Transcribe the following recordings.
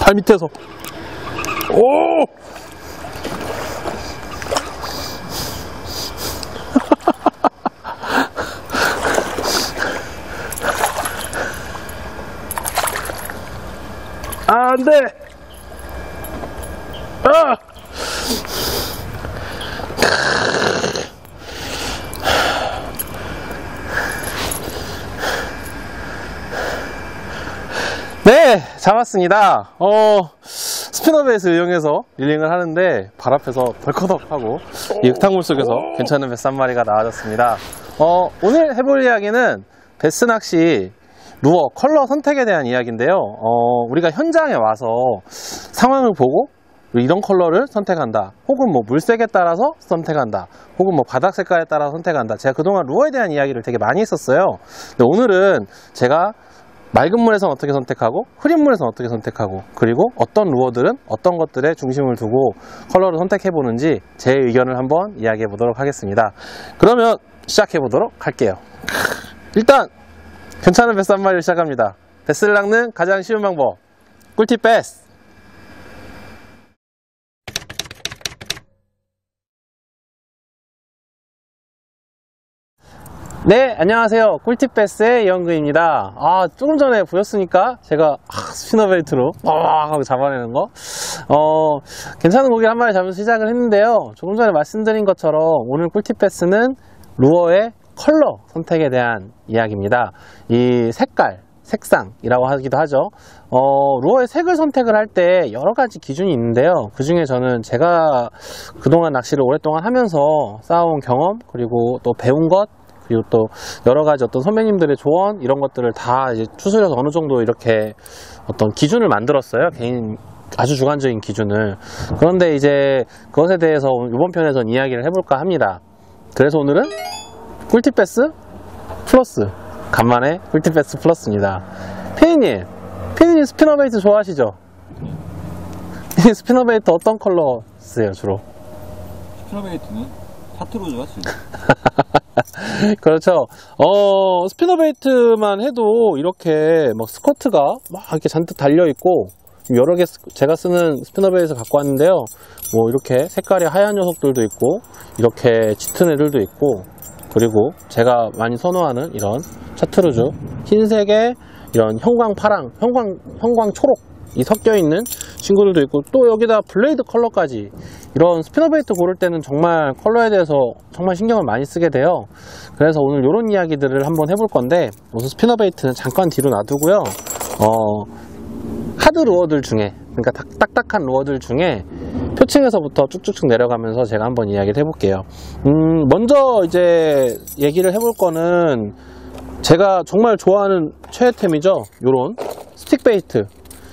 발 밑에서. 오! 아, 안 돼! 아! 네, 잡았습니다. 스피너베이스를 이용해서 릴링을 하는데 발 앞에서 벌커덕하고 이 흙탕물 속에서 괜찮은 베스 한 마리가 나와졌습니다. 오늘 해볼 이야기는 베스 낚시 루어 컬러 선택에 대한 이야기인데요. 우리가 현장에 와서 상황을 보고 이런 컬러를 선택한다, 혹은 뭐 물색에 따라서 선택한다, 혹은 뭐 바닥 색깔에 따라서 선택한다. 제가 그동안 루어에 대한 이야기를 되게 많이 했었어요. 근데 오늘은 제가 맑은 물에서는 어떻게 선택하고 흐린 물에서는 어떻게 선택하고, 그리고 어떤 루어들은 어떤 것들에 중심을 두고 컬러를 선택해 보는지 제 의견을 한번 이야기해 보도록 하겠습니다. 그러면 시작해 보도록 할게요. 일단 괜찮은 베스 한 마리를 시작합니다. 베스를 낚는 가장 쉬운 방법, 꿀팁 베스. 네, 안녕하세요. 꿀팁 베스의 이영근입니다. 조금 전에 보였으니까 제가 스피너벨트로 하고 잡아내는 거, 괜찮은 고기를 한 마리 잡으면서 시작을 했는데요. 조금 전에 말씀드린 것처럼 오늘 꿀팁 베스는 루어의 컬러 선택에 대한 이야기입니다. 이 색깔, 색상이라고 하기도 하죠. 루어의 색을 선택을 할 때 여러 가지 기준이 있는데요. 그 중에 저는 제가 그동안 낚시를 오랫동안 하면서 쌓아온 경험, 그리고 또 배운 것, 그리고 또 여러 가지 어떤 선배님들의 조언, 이런 것들을 다 이제 추스려서 어느 정도 이렇게 어떤 기준을 만들었어요. 개인 아주 주관적인 기준을. 그런데 이제 그것에 대해서 이번 편에서는 이야기를 해볼까 합니다. 그래서 오늘은 꿀팁 베스 플러스, 간만에 꿀팁 베스 플러스입니다. 피디님 스피너베이트 좋아하시죠? 스피너베이트 어떤 컬러 쓰세요 주로? 스피너베이트는 차트로즈가 쓰죠. 그렇죠. 스피너베이트만 해도 이렇게 막 스커트가 막 이렇게 잔뜩 달려있고, 여러 개 제가 쓰는 스피너베이트 갖고 왔는데요. 뭐 이렇게 색깔이 하얀 녀석들도 있고, 이렇게 짙은 애들도 있고, 그리고 제가 많이 선호하는 이런 차트루즈, 흰색에 이런 형광 파랑, 형광 초록 이 섞여있는 친구들도 있고, 또 여기다 블레이드 컬러까지. 이런 스피너베이트 고를 때는 정말 컬러에 대해서 정말 신경을 많이 쓰게 돼요. 그래서 오늘 이런 이야기들을 한번 해볼 건데, 우선 스피너베이트는 잠깐 뒤로 놔두고요. 하드 루어들 중에, 그러니까 딱딱한 루어들 중에 표층에서부터 쭉쭉쭉 내려가면서 제가 한번 이야기를 해볼게요. 먼저 이제 얘기를 해볼 거는 제가 정말 좋아하는 최애템이죠. 요런 스틱베이트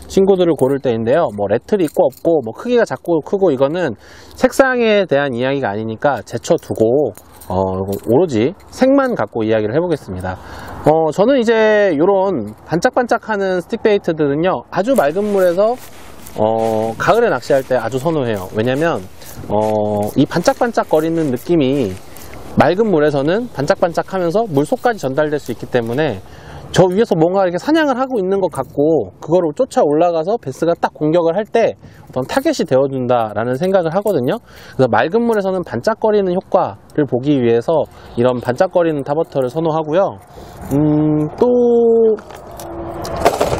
친구들을 고를 때인데요. 뭐 레틀이 있고 없고, 뭐 크기가 작고 크고, 이거는 색상에 대한 이야기가 아니니까 제쳐두고 오로지 색만 갖고 이야기를 해보겠습니다. 저는 이제 요런 반짝반짝하는 스틱베이트들은요, 아주 맑은 물에서 가을에 낚시할 때 아주 선호해요. 왜냐면 이 반짝반짝거리는 느낌이 맑은 물에서는 반짝반짝하면서 물속까지 전달될 수 있기 때문에 저 위에서 뭔가 이렇게 사냥을 하고 있는 것 같고, 그거를 쫓아 올라가서 베스가 딱 공격을 할 때 어떤 타겟이 되어준다라는 생각을 하거든요. 그래서 맑은 물에서는 반짝거리는 효과를 보기 위해서 이런 반짝거리는 타버터를 선호하고요. 또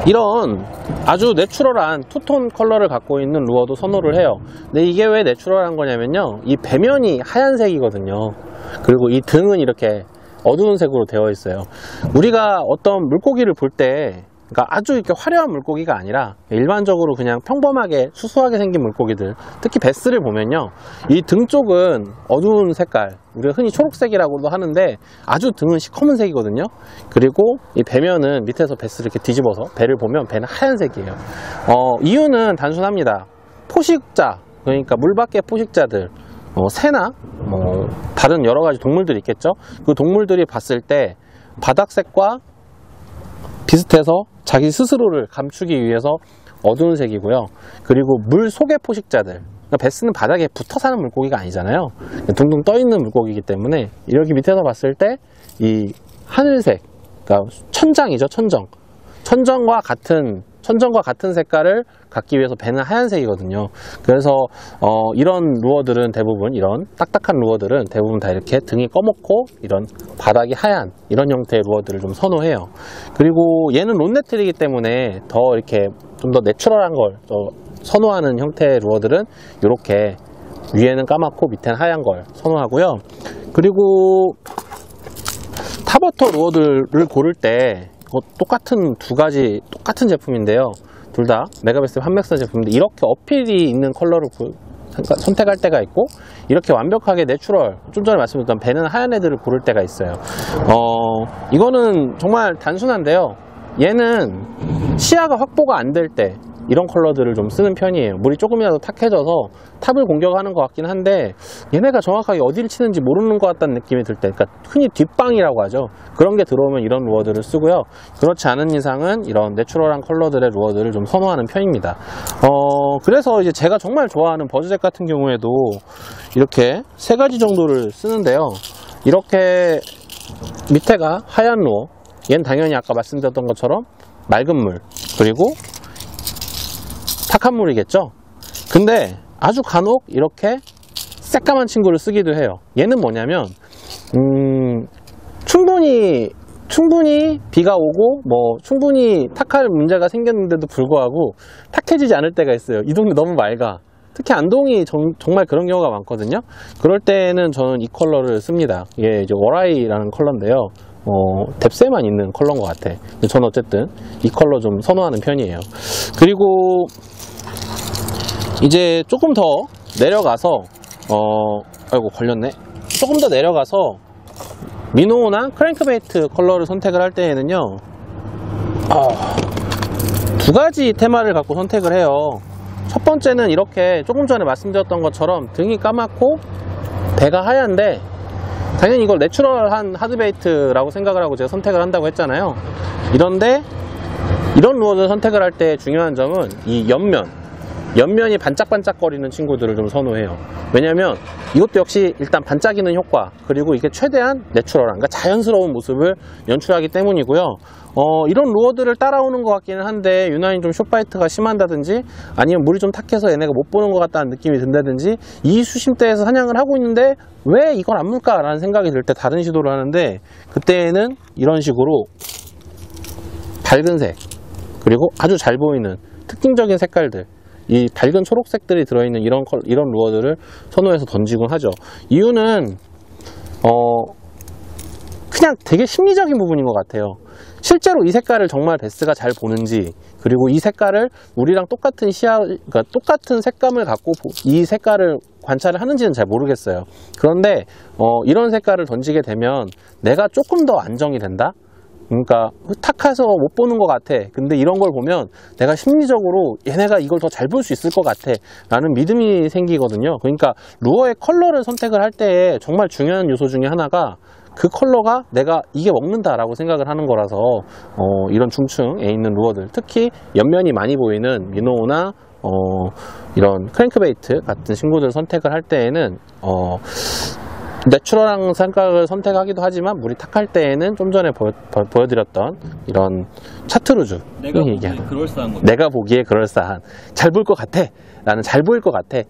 이런 아주 내추럴한 투톤 컬러를 갖고 있는 루어도 선호를 해요. 근데 이게 왜 내추럴한 거냐면요, 이 배면이 하얀색이거든요. 그리고 이 등은 이렇게 어두운 색으로 되어 있어요. 우리가 어떤 물고기를 볼 때, 그러니까 아주 이렇게 화려한 물고기가 아니라 일반적으로 그냥 평범하게 수수하게 생긴 물고기들, 특히 베스를 보면요, 이 등 쪽은 어두운 색깔, 우리가 흔히 초록색이라고도 하는데 아주 등은 시커먼 색이거든요. 그리고 이 배면은 밑에서 베스를 이렇게 뒤집어서 배를 보면 배는 하얀색이에요. 이유는 단순합니다. 포식자, 그러니까 물밖의 포식자들, 새나 다른 여러 가지 동물들이 있겠죠. 그 동물들이 봤을 때 바닥색과 비슷해서 자기 스스로를 감추기 위해서 어두운 색이고요. 그리고 물 속의 포식자들, 그러니까 베스는 바닥에 붙어 사는 물고기가 아니잖아요. 둥둥 떠 있는 물고기이기 때문에 이렇게 밑에서 봤을 때 이 하늘색, 그러니까 천장이죠. 천정과 같은 천정과 같은 색깔을 갖기 위해서 배는 하얀색이거든요. 그래서 이런 루어들은 대부분, 이런 딱딱한 루어들은 대부분 다 이렇게 등이 꺼먹고 이런 바닥이 하얀 이런 형태의 루어들을 좀 선호해요. 그리고 얘는 론네틀이기 때문에 더 이렇게 좀 더 내추럴한 걸 선호하는 형태의 루어들은 이렇게 위에는 까맣고 밑에는 하얀 걸 선호하고요. 그리고 타버터 루어들을 고를 때 똑같은 두 가지 똑같은 제품인데요. 둘 다 메가베스트 판맥스 제품인데 이렇게 어필이 있는 컬러를 선택할 때가 있고, 이렇게 완벽하게 내추럴, 좀 전에 말씀드렸던 배는 하얀 애들을 고를 때가 있어요. 이거는 정말 단순한데요. 얘는 시야가 확보가 안 될 때 이런 컬러들을 좀 쓰는 편이에요. 물이 조금이라도 탁해져서 탑을 공격하는 것 같긴 한데 얘네가 정확하게 어디를 치는지 모르는 것 같다는 느낌이 들 때, 그러니까 흔히 뒷방이라고 하죠. 그런 게 들어오면 이런 루어들을 쓰고요. 그렇지 않은 이상은 이런 내추럴한 컬러들의 루어들을 좀 선호하는 편입니다. 그래서 이제 제가 정말 좋아하는 버즈잭 같은 경우에도 이렇게 세 가지 정도를 쓰는데요. 이렇게 밑에가 하얀 루어, 얘는 당연히 아까 말씀드렸던 것처럼 맑은 물, 그리고 탁한 물이겠죠. 근데 아주 간혹 이렇게 새까만 친구를 쓰기도 해요. 얘는 뭐냐면 충분히 비가 오고 뭐 충분히 탁할 문제가 생겼는데도 불구하고 탁해지지 않을 때가 있어요. 이 동네 너무 맑아. 특히 안동이 정말 그런 경우가 많거든요. 그럴 때는 저는 이 컬러를 씁니다. 이게 이제 워라이라는 컬러인데요. 뎁스에만 있는 컬러인 것 같아. 저는 어쨌든 이 컬러 좀 선호하는 편이에요. 그리고 이제 조금 더 내려가서 아이고 걸렸네. 조금 더 내려가서 미노나 크랭크베이트 컬러를 선택을 할 때에는요, 두 가지 테마를 갖고 선택을 해요. 첫 번째는 이렇게 조금 전에 말씀드렸던 것처럼 등이 까맣고 배가 하얀데, 당연히 이걸 내추럴한 하드베이트라고 생각을 하고 제가 선택을 한다고 했잖아요. 이런데 이런 루어를 선택을 할 때 중요한 점은 이 옆면이 반짝반짝거리는 친구들을 좀 선호해요. 왜냐면 이것도 역시 일단 반짝이는 효과, 그리고 이게 최대한 내추럴한, 그러니까 자연스러운 모습을 연출하기 때문이고요. 이런 루어들을 따라오는 것 같기는 한데 유난히 좀 숏바이트가 심한다든지, 아니면 물이 좀 탁해서 얘네가 못 보는 것 같다는 느낌이 든다든지, 이 수심대에서 사냥을 하고 있는데 왜 이걸 안 물까 라는 생각이 들 때 다른 시도를 하는데, 그때는 이런 식으로 밝은 색, 그리고 아주 잘 보이는 특징적인 색깔들, 이 밝은 초록색들이 들어있는 이런 루어들을 선호해서 던지곤 하죠. 이유는 그냥 되게 심리적인 부분인 것 같아요. 실제로 이 색깔을 정말 베스가 잘 보는지, 그리고 이 색깔을 우리랑 똑같은 그러니까 똑같은 색감을 갖고 이 색깔을 관찰을 하는지는 잘 모르겠어요. 그런데 이런 색깔을 던지게 되면 내가 조금 더 안정이 된다? 그러니까 탁해서 못 보는 것 같아. 근데 이런 걸 보면 내가 심리적으로 얘네가 이걸 더 잘 볼 수 있을 것 같아 라는 믿음이 생기거든요. 그러니까 루어의 컬러를 선택을 할 때 정말 중요한 요소 중에 하나가 그 컬러가 내가 이게 먹는다 라고 생각을 하는 거라서 이런 중층에 있는 루어들, 특히 옆면이 많이 보이는 미노나 이런 크랭크베이트 같은 친구들 선택을 할 때에는 내추럴한 생각을 선택하기도 하지만 물이 탁할 때에는 좀 전에 보여드렸던 이런 차트루즈, 내가 보기에 그럴싸한, 잘 볼 것 같아 라는, 잘 보일 것 같아,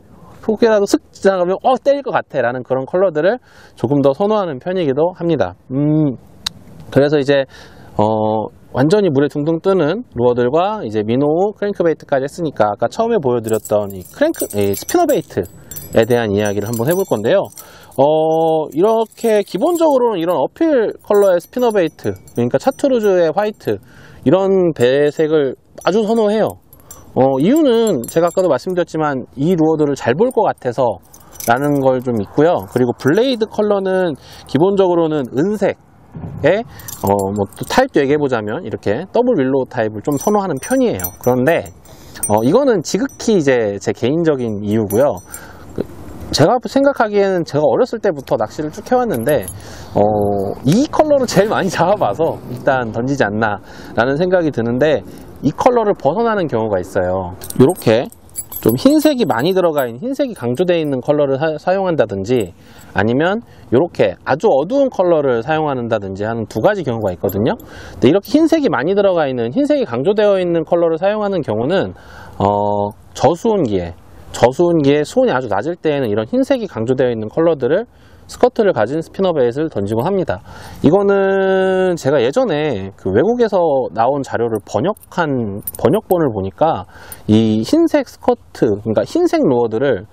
혹여라도 슥 지나가면 때릴 것 같아 라는 그런 컬러들을 조금 더 선호하는 편이기도 합니다. 그래서 이제 완전히 물에 둥둥 뜨는 루어들과 이제 미노, 크랭크베이트까지 했으니까 아까 처음에 보여드렸던 이 스피너베이트에 대한 이야기를 한번 해볼 건데요. 이렇게 기본적으로는 이런 어필 컬러의 스피너베이트, 그러니까 차트루즈의 화이트, 이런 배색을 아주 선호해요. 이유는 제가 아까도 말씀드렸지만 이 루어들을 잘 볼 것 같아서 라는 걸 좀 있고요. 그리고 블레이드 컬러는 기본적으로는 은색에 뭐 또 타입도 얘기해보자면 이렇게 더블 윌로우 타입을 좀 선호하는 편이에요. 그런데 이거는 지극히 이제 제 개인적인 이유고요. 제가 생각하기에는 제가 어렸을 때부터 낚시를 쭉 해왔는데 이 컬러를 제일 많이 잡아봐서 일단 던지지 않나 라는 생각이 드는데, 이 컬러를 벗어나는 경우가 있어요. 이렇게 좀 흰색이 많이 들어가 있는, 흰색이 강조되어 있는 컬러를 사용한다든지 아니면 이렇게 아주 어두운 컬러를 사용한다든지 하는 두 가지 경우가 있거든요. 근데 이렇게 흰색이 많이 들어가 있는, 흰색이 강조되어 있는 컬러를 사용하는 경우는 저수온기에 수온이 아주 낮을 때에는 이런 흰색이 강조되어 있는 컬러들을 스커트를 가진 스피너베이스를 던지곤 합니다. 이거는 제가 예전에 그 외국에서 나온 자료를 번역본을 보니까 이 흰색 스커트, 그러니까 흰색 루어들을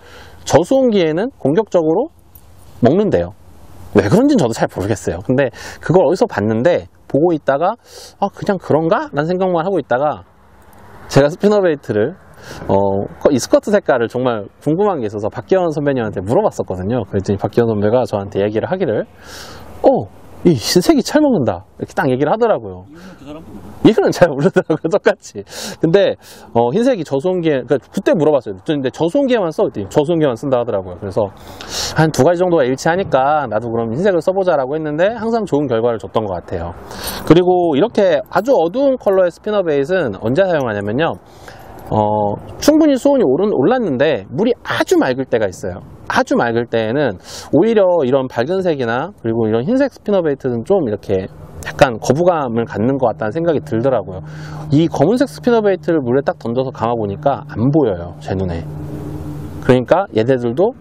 저수온기에는 공격적으로 먹는데요. 왜 그런지는 저도 잘 모르겠어요. 근데 그걸 어디서 봤는데 보고 있다가 그냥 그런가? 라는 생각만 하고 있다가 제가 스피너베이트를 이 스커트 색깔을 정말 궁금한 게 있어서 박기현 선배님한테 물어봤었거든요. 그랬더니 박기현 선배가 저한테 얘기를 하기를 이 흰색이 잘 먹는다 이렇게 딱 얘기를 하더라고요. 이거는 잘 모르더라고요. 똑같이. 근데 흰색이 저수온기에, 그때 물어봤어요. 근데 저수온기에만 써. 저수온기에만 쓴다 하더라고요. 그래서 한 두 가지 정도가 일치하니까 나도 그럼 흰색을 써보자라고 했는데 항상 좋은 결과를 줬던 것 같아요. 그리고 이렇게 아주 어두운 컬러의 스피너베이스는 언제 사용하냐면요, 충분히 수온이 올랐는데 물이 아주 맑을 때가 있어요. 아주 맑을 때에는 오히려 이런 밝은색이나 그리고 이런 흰색 스피너베이트는 좀 이렇게 약간 거부감을 갖는 것 같다는 생각이 들더라고요. 이 검은색 스피너베이트를 물에 딱 던져서 감아보니까 안 보여요, 제 눈에. 그러니까 얘네들도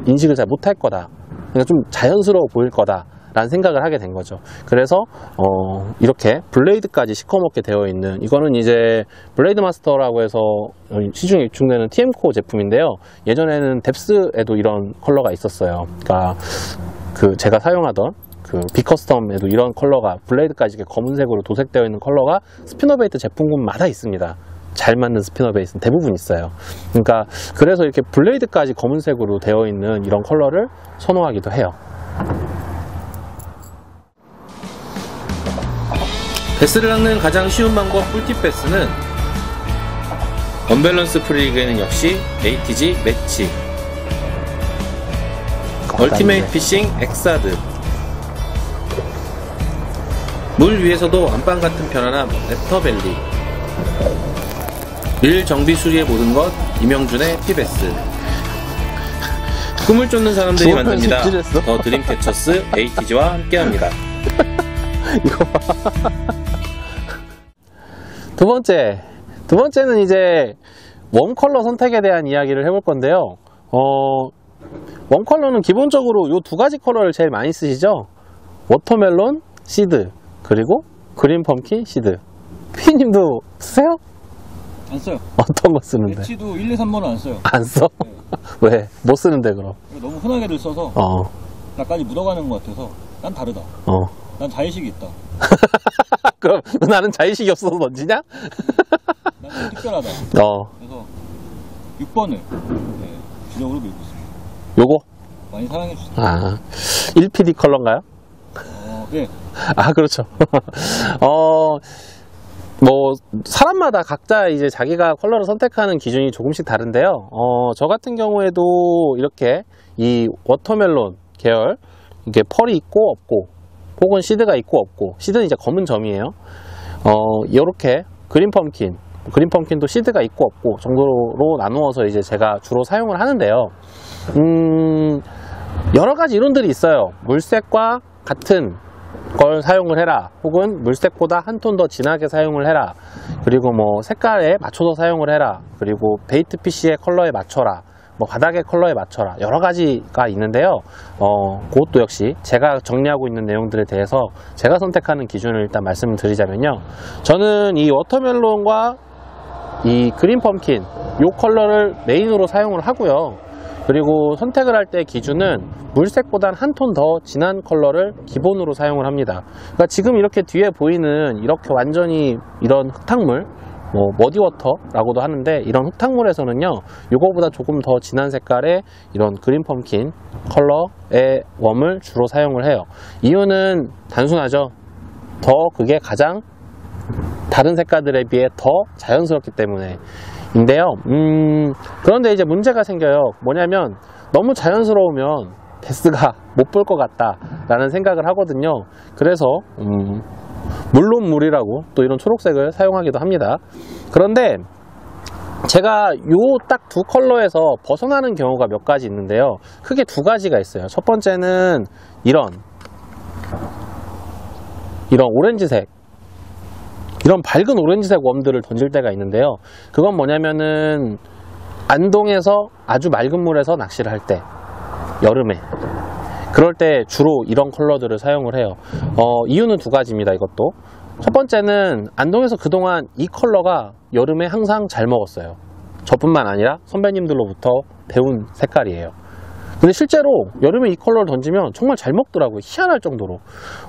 인식을 잘 못할 거다, 그러니까 좀 자연스러워 보일 거다 라는 생각을 하게 된 거죠. 그래서 이렇게 블레이드까지 시커멓게 되어 있는, 이거는 이제 블레이드 마스터라고 해서 시중에 유통되는 TM코 제품인데요. 예전에는 뎁스에도 이런 컬러가 있었어요. 그러니까 제가 사용하던 그 비커스텀에도 이런 컬러가, 블레이드까지 이렇게 검은색으로 도색되어 있는 컬러가 스피너베이트 제품군마다 있습니다. 잘 맞는 스피너베이스는 대부분 있어요. 그러니까 그래서 이렇게 블레이드까지 검은색으로 되어 있는 이런 컬러를 선호하기도 해요. 베스를 닦는 가장 쉬운 방법, 꿀팁 베스는 언밸런스 프리리그에는 역시 ATG 매치, 얼티메이트 피싱 엑사드, 물 위에서도 안방 같은 편안함 랩터밸리, 릴 정비 수리의 모든 것 이명준의 피베스. 꿈을 쫓는 사람들이 만듭니다. 더 드림캐쳐스 ATG와 함께합니다. 이거 봐. 두 번째는 이제 웜 컬러 선택에 대한 이야기를 해볼 건데요. 웜 컬러는 기본적으로 이 두 가지 컬러를 제일 많이 쓰시죠. 워터멜론 시드 그리고 그린 펌킨 시드. 피디님도 쓰세요? 안 써요. 어떤 거 쓰는데? 배치도 1, 2, 3번은 안 써요. 안 써? 네. 왜? 못 쓰는데 그럼? 너무 흔하게들 써서 나까지 묻어가는 것 같아서 난 다르다. 난 자의식이 있다. 그럼 나는 자의식이 없어서 던지냐? 나는 특별하다. 그래서 6번을 주력으로 밀고 있습니다. 요거? 많이 사랑해주세요. 1PD 컬러인가요? 네. 그렇죠. 사람마다 각자 이제 자기가 컬러를 선택하는 기준이 조금씩 다른데요. 저 같은 경우에도 이렇게 이 워터멜론 계열, 이게 펄이 있고 없고, 혹은 시드가 있고 없고, 시드는 이제 검은 점이에요. 이렇게 그린 펌킨도 시드가 있고 없고 정도로 나누어서 이제 제가 주로 사용을 하는데요. 여러 가지 이론들이 있어요. 물색과 같은 걸 사용을 해라, 혹은 물색보다 한 톤 더 진하게 사용을 해라, 그리고 뭐 색깔에 맞춰서 사용을 해라, 그리고 베이트 PC의 컬러에 맞춰라, 뭐 바닥의 컬러에 맞춰라, 여러 가지가 있는데요. 그것도 역시 제가 정리하고 있는 내용들에 대해서 제가 선택하는 기준을 일단 말씀을 드리자면요, 저는 이 워터멜론과 이 그린 펌킨 요 컬러를 메인으로 사용을 하고요. 그리고 선택을 할 때 기준은 물색보단 한 톤 더 진한 컬러를 기본으로 사용을 합니다. 그러니까 지금 이렇게 뒤에 보이는 이렇게 완전히 이런 흙탕물, 머디워터라고도 하는데, 이런 흙탕물에서는요 이거보다 조금 더 진한 색깔의 이런 그린 펌킨 컬러의 웜을 주로 사용을 해요. 이유는 단순하죠. 더 그게 가장 다른 색깔들에 비해 더 자연스럽기 때문에 인데요. 그런데 이제 문제가 생겨요. 뭐냐면 너무 자연스러우면 베스가 못 볼 것 같다 라는 생각을 하거든요. 그래서 물론 물이라고 또 이런 초록색을 사용하기도 합니다. 그런데 제가 요 딱 두 컬러에서 벗어나는 경우가 몇 가지 있는데요. 크게 두 가지가 있어요. 첫 번째는 이런 오렌지색, 이런 밝은 오렌지색 웜들을 던질 때가 있는데요. 그건 뭐냐면은 안동에서 아주 맑은 물에서 낚시를 할 때, 여름에 그럴 때 주로 이런 컬러들을 사용을 해요. 이유는 두 가지입니다. 이것도 첫 번째는 안동에서 그동안 이 컬러가 여름에 항상 잘 먹었어요. 저뿐만 아니라 선배님들로부터 배운 색깔이에요. 근데 실제로 여름에 이 컬러를 던지면 정말 잘 먹더라고요. 희한할 정도로.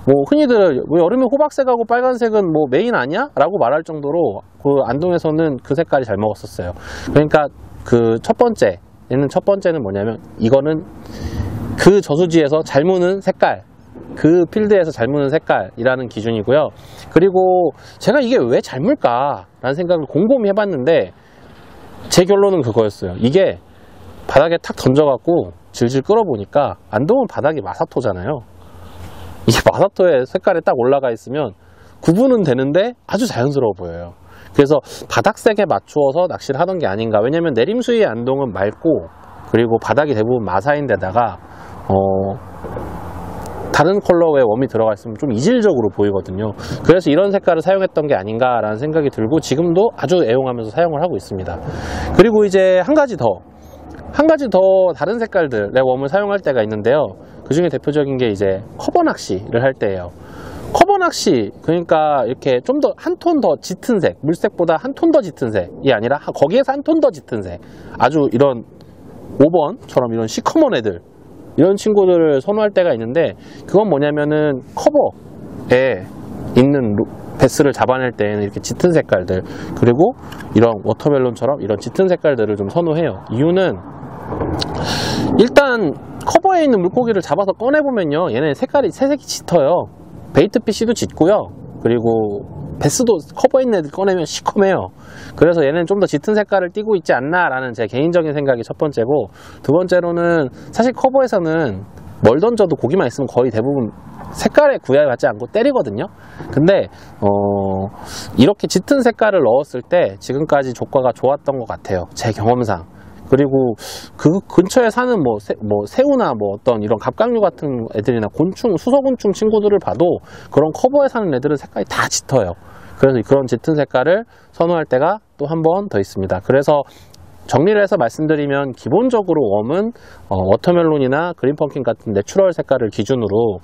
뭐 흔히들 뭐 여름에 호박색하고 빨간색은 뭐 메인 아니야? 라고 말할 정도로 그 안동에서는 그 색깔이 잘 먹었었어요. 그러니까 그 첫 번째는 뭐냐면 이거는 그 저수지에서 잘 무는 색깔, 그 필드에서 잘 무는 색깔이라는 기준이고요. 그리고 제가 이게 왜 잘 물까 라는 생각을 곰곰이 해봤는데 제 결론은 그거였어요. 이게 바닥에 탁 던져갖고 질질 끌어보니까 안동은 바닥이 마사토잖아요. 이게 마사토의 색깔에 딱 올라가 있으면 구분은 되는데 아주 자연스러워 보여요. 그래서 바닥색에 맞추어서 낚시를 하던 게 아닌가. 왜냐면 내림수의 안동은 맑고 그리고 바닥이 대부분 마사인데다가 다른 컬러의 웜이 들어가 있으면 좀 이질적으로 보이거든요. 그래서 이런 색깔을 사용했던 게 아닌가라는 생각이 들고 지금도 아주 애용하면서 사용을 하고 있습니다. 그리고 이제 한 가지 더 다른 색깔들의 웜을 사용할 때가 있는데요. 그 중에 대표적인 게 이제 커버 낚시를 할 때예요. 커버 낚시, 그러니까 이렇게 좀 더 한 톤 더 짙은 색, 물색보다 한 톤 더 짙은 색이 아니라 거기에서 한 톤 더 짙은 색, 아주 이런 5번처럼 이런 시커먼 애들, 이런 친구들을 선호할 때가 있는데, 그건 뭐냐면은 커버에 있는 베스를 잡아낼 때에는 이렇게 짙은 색깔들, 그리고 이런 워터멜론처럼 이런 짙은 색깔들을 좀 선호해요. 이유는 일단 커버에 있는 물고기를 잡아서 꺼내보면요, 얘네 색깔이 새색이 짙어요. 베이트피쉬도 짙고요, 그리고 베스도 커버에 있는 애들 꺼내면 시커매요. 그래서 얘는 좀 더 짙은 색깔을 띠고 있지 않나 라는 제 개인적인 생각이 첫 번째고, 두 번째로는 사실 커버에서는 뭘 던져도 고기만 있으면 거의 대부분 색깔에 구애받지 않고 때리거든요. 근데 이렇게 짙은 색깔을 넣었을 때 지금까지 조과가 좋았던 것 같아요, 제 경험상. 그리고 그 근처에 사는 뭐 새우나 뭐 어떤 이런 갑각류 같은 애들이나 곤충, 수소곤충 친구들을 봐도 그런 커버에 사는 애들은 색깔이 다 짙어요. 그래서 그런 짙은 색깔을 선호할 때가 또 한 번 더 있습니다. 그래서 정리를 해서 말씀드리면 기본적으로 웜은 워터멜론이나 그린펌킨 같은 내추럴 색깔을 기준으로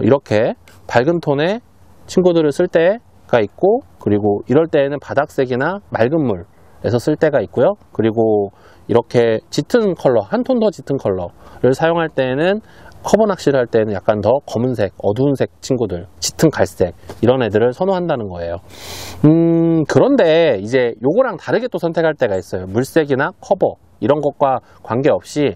이렇게 밝은 톤의 친구들을 쓸 때가 있고, 그리고 이럴 때에는 바닥색이나 맑은 물에서 쓸 때가 있고요. 그리고 이렇게 짙은 컬러, 한 톤 더 짙은 컬러를 사용할 때에는 커버 낚시를 할 때는 약간 더 검은색, 어두운 색 친구들, 짙은 갈색, 이런 애들을 선호한다는 거예요. 그런데 이제 요거랑 다르게 또 선택할 때가 있어요. 물색이나 커버 이런 것과 관계없이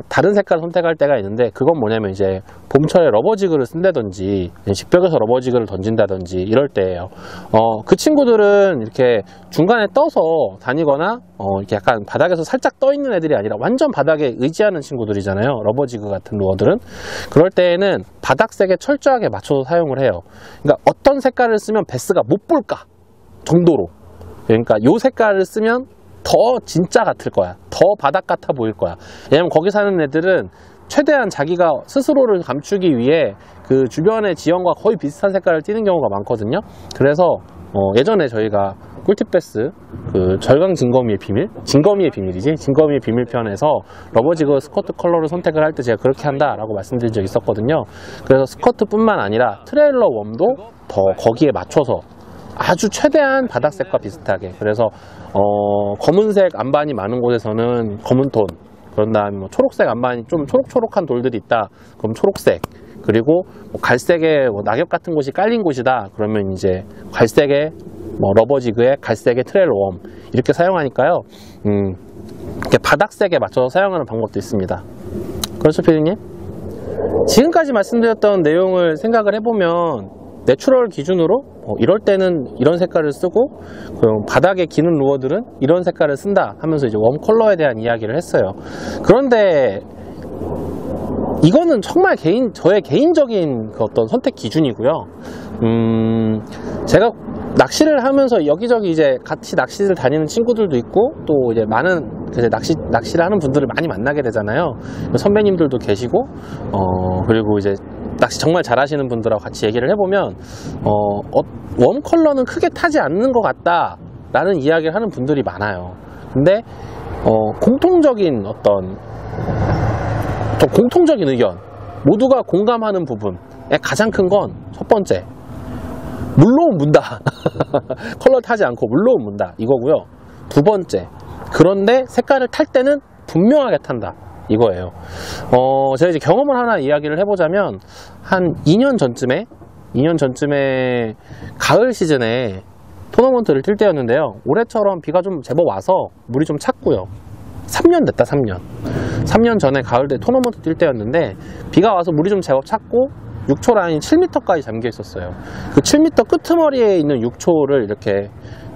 다른 색깔 선택할 때가 있는데, 그건 뭐냐면 이제 봄철에 러버지그를 쓴다든지 직벽에서 러버지그를 던진다든지 이럴 때예요. 그 친구들은 이렇게 중간에 떠서 다니거나 이렇게 약간 바닥에서 살짝 떠 있는 애들이 아니라 완전 바닥에 의지하는 친구들이잖아요, 러버지그 같은 루어들은. 그럴 때에는 바닥색에 철저하게 맞춰서 사용을 해요. 그러니까 어떤 색깔을 쓰면 베스가 못 볼까 정도로, 그러니까 요 색깔을 쓰면 더 진짜 같을 거야, 더 바닥 같아 보일 거야. 왜냐면 거기 사는 애들은 최대한 자기가 스스로를 감추기 위해 그 주변의 지형과 거의 비슷한 색깔을 띠는 경우가 많거든요. 그래서 예전에 저희가 꿀팁베스 그 절강 진거미의 비밀 편에서 러버지그 스커트 컬러를 선택을 할 때 제가 그렇게 한다 라고 말씀드린 적이 있었거든요. 그래서 스커트 뿐만 아니라 트레일러 웜도 더 거기에 맞춰서 아주 최대한 바닥색과 비슷하게, 그래서 검은색 안반이 많은 곳에서는 검은 톤, 그런 다음에 뭐 초록색 안반이 좀 초록초록한 돌들이 있다, 그럼 초록색, 그리고 뭐 갈색에 뭐 낙엽 같은 곳이 깔린 곳이다, 그러면 이제 갈색의 뭐 러버지그에 갈색의 트레일 웜, 이렇게 사용하니까요, 이렇게 바닥색에 맞춰서 사용하는 방법도 있습니다. 그렇죠, 피디님? 지금까지 말씀드렸던 내용을 생각을 해보면 내추럴 기준으로 이럴 때는 이런 색깔을 쓰고, 그럼 바닥에 기는 루어들은 이런 색깔을 쓴다 하면서 이제 웜 컬러에 대한 이야기를 했어요. 그런데 이거는 정말 저의 개인적인 그 어떤 선택 기준이고요. 제가 낚시를 하면서 여기저기 이제 같이 낚시를 다니는 친구들도 있고 또 이제 많은 이제 낚시를 하는 분들을 많이 만나게 되잖아요. 선배님들도 계시고 그리고 이제 낚시 정말 잘하시는 분들하고 같이 얘기를 해보면 웜 컬러는 크게 타지 않는 것 같다 라는 이야기를 하는 분들이 많아요. 근데 공통적인 공통적인 의견, 모두가 공감하는 부분의 가장 큰 건 첫 번째, 물로는 문다. 컬러 타지 않고 물로는 문다 이거고요. 두 번째, 그런데 색깔을 탈 때는 분명하게 탄다 이거예요. 제가 이제 경험을 하나 이야기를 해보자면 한 2년 전쯤에 가을 시즌에 토너먼트를 뛸 때였는데요. 올해처럼 비가 좀 제법 와서 물이 좀 찼고요. 3년 됐다. 3년 전에 가을 때 토너먼트 뛸 때였는데 비가 와서 물이 좀 제법 찼고 6초 라인이 7m까지 잠겨 있었어요. 그 7m 끄트머리에 있는 6초를 이렇게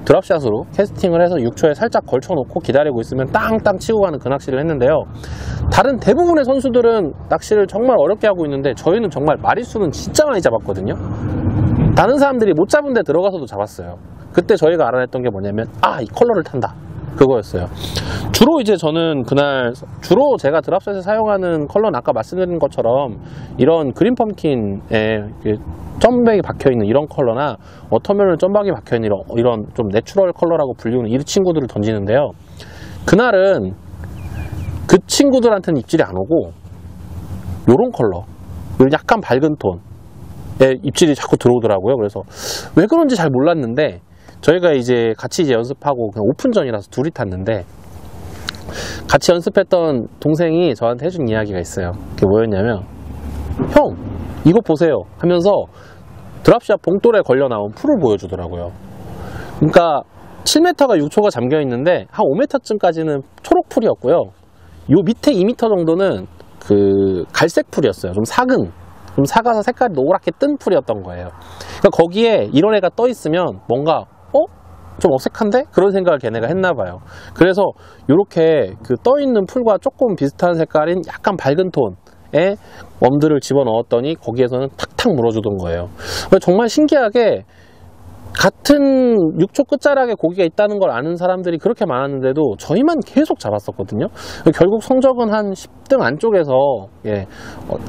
드랍샷으로 캐스팅을 해서 6초에 살짝 걸쳐놓고 기다리고 있으면 땅땅 치고 가는 그 낚시를 했는데요. 다른 대부분의 선수들은 낚시를 정말 어렵게 하고 있는데 저희는 정말 마리수는 진짜 많이 잡았거든요. 다른 사람들이 못 잡은 데 들어가서도 잡았어요. 그때 저희가 알아냈던 게 뭐냐면 이 컬러를 탄다 그거였어요. 주로 이제 저는 그날 제가 드랍샷에 사용하는 컬러는 아까 말씀드린 것처럼 이런 그린 펌킨에 점백이 박혀있는 이런 컬러나 워터멜론 점박이 박혀있는 이런 좀 내추럴 컬러라고 불리우는 이 친구들을 던지는데요. 그날은 그 친구들한테는 입질이 안 오고 요런 컬러, 약간 밝은 톤에 입질이 자꾸 들어오더라고요. 그래서 왜 그런지 잘 몰랐는데 저희가 이제 같이 연습하고 그냥 오픈전이라서 둘이 탔는데 같이 연습했던 동생이 저한테 해준 이야기가 있어요. 그게 뭐였냐면, 형 이거 보세요 하면서 드랍샷 봉돌에 걸려 나온 풀을 보여주더라고요. 그러니까 7m가 6초가 잠겨 있는데 한 5m쯤까지는 초록 풀이었고요. 요 밑에 2m 정도는 그 갈색 풀이었어요. 좀 사가서 색깔이 노랗게 뜬 풀이었던 거예요. 그러니까 거기에 이런 애가 떠 있으면 뭔가 좀 어색한데? 그런 생각을 걔네가 했나봐요. 그래서 이렇게 그 떠있는 풀과 조금 비슷한 색깔인 약간 밝은 톤의 웜들을 집어넣었더니 거기에서는 탁탁 물어주던 거예요. 정말 신기하게 같은 6초 끝자락에 고기가 있다는 걸 아는 사람들이 그렇게 많았는데도 저희만 계속 잡았었거든요. 결국 성적은 한 10등 안쪽에서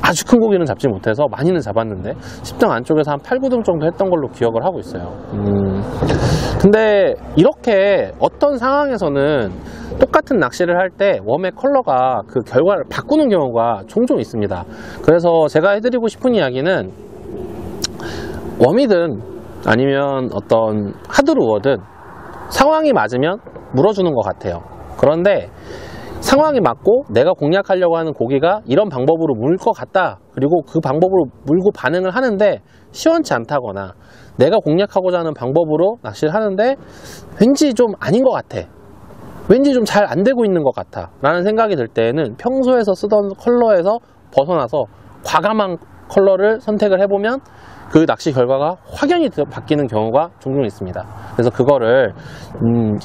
아주 큰 고기는 잡지 못해서 많이는 잡았는데 10등 안쪽에서 한 8, 9등 정도 했던 걸로 기억을 하고 있어요. 근데 이렇게 어떤 상황에서는 똑같은 낚시를 할 때 웜의 컬러가 그 결과를 바꾸는 경우가 종종 있습니다. 그래서 제가 해드리고 싶은 이야기는 웜이든 아니면 어떤 하드루어든 상황이 맞으면 물어주는 것 같아요. 그런데 상황이 맞고 내가 공략하려고 하는 고기가 이런 방법으로 물 것 같다, 그리고 그 방법으로 물고 반응을 하는데 시원치 않다거나 내가 공략하고자 하는 방법으로 낚시를 하는데 왠지 좀 아닌 것 같아, 왠지 좀 잘 안 되고 있는 것 같아 라는 생각이 들 때에는 평소에서 쓰던 컬러에서 벗어나서 과감한 컬러를 선택을 해보면 그 낚시 결과가 확연히 바뀌는 경우가 종종 있습니다. 그래서 그거를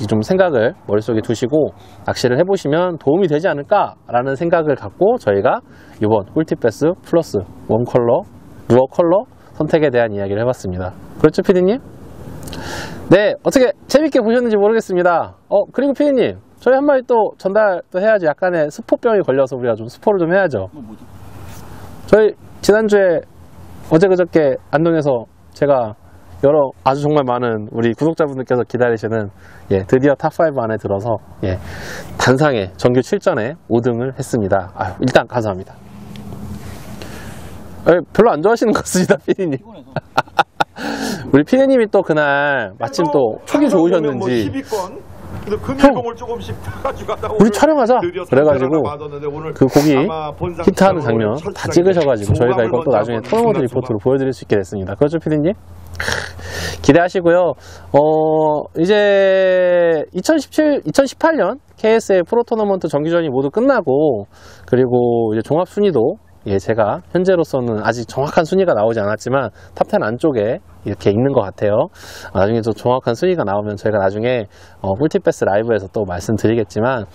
좀 생각을 머릿속에 두시고 낚시를 해보시면 도움이 되지 않을까 라는 생각을 갖고 저희가 이번 꿀팁 베스 플러스 웜 컬러, 루어 컬러 선택에 대한 이야기를 해봤습니다. 그렇죠, 피디님? 네, 어떻게 재밌게 보셨는지 모르겠습니다. 그리고 피디님, 저희 한 마디 또 전달 또 해야지. 약간의 스포병이 걸려서 우리가 좀 스포를 좀 해야죠. 뭐죠? 저희 지난주에 어제 그저께 안동에서 제가 아주 정말 많은 우리 구독자분들께서 기다리시는 드디어 탑5 안에 들어서 단상에 정규 7전에 5등을 했습니다. 일단 감사합니다. 별로 안 좋아하시는 것 같습니다, 피디님. 우리 피디님이 또 그날 마침 또 촉이 좋으셨는지 우리 촬영하자 그래가지고 그 고기 히트하는 장면 다 찍으셔가지고 저희가 이것도 나중에 토너먼트 리포트로 보여드릴 수 있게 됐습니다. 그렇죠, 피디님? 기대하시고요. 이제 2018년 KSL 프로 토너먼트 정규전이 모두 끝나고, 그리고 이제 종합 순위도 제가 현재로서는 아직 정확한 순위가 나오지 않았지만 탑10 안쪽에 이렇게 있는 것 같아요. 나중에 좀 정확한 순위가 나오면 저희가 나중에 꿀팁 패스 라이브에서 또 말씀드리겠지만,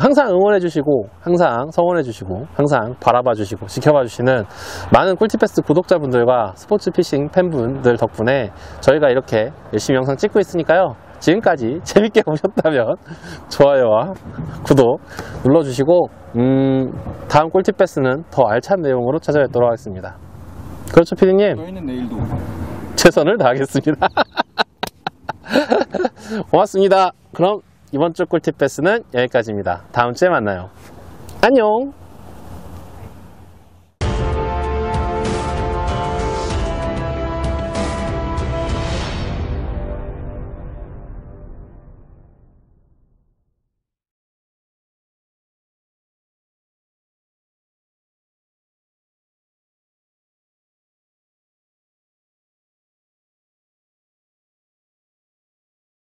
항상 응원해 주시고 항상 성원해 주시고 항상 바라봐 주시고 지켜봐 주시는 많은 꿀팁 패스 구독자분들과 스포츠 피싱 팬분들 덕분에 저희가 이렇게 열심히 영상 찍고 있으니까요, 지금까지 재밌게 보셨다면 좋아요와 구독 눌러주시고, 다음 꿀팁 패스는 더 알찬 내용으로 찾아뵙도록 하겠습니다. 그렇죠, 피디님? 저희는 내일도 최선을 다하겠습니다. 고맙습니다. 그럼 이번 주 꿀팁 패스는 여기까지입니다. 다음 주에 만나요. 안녕.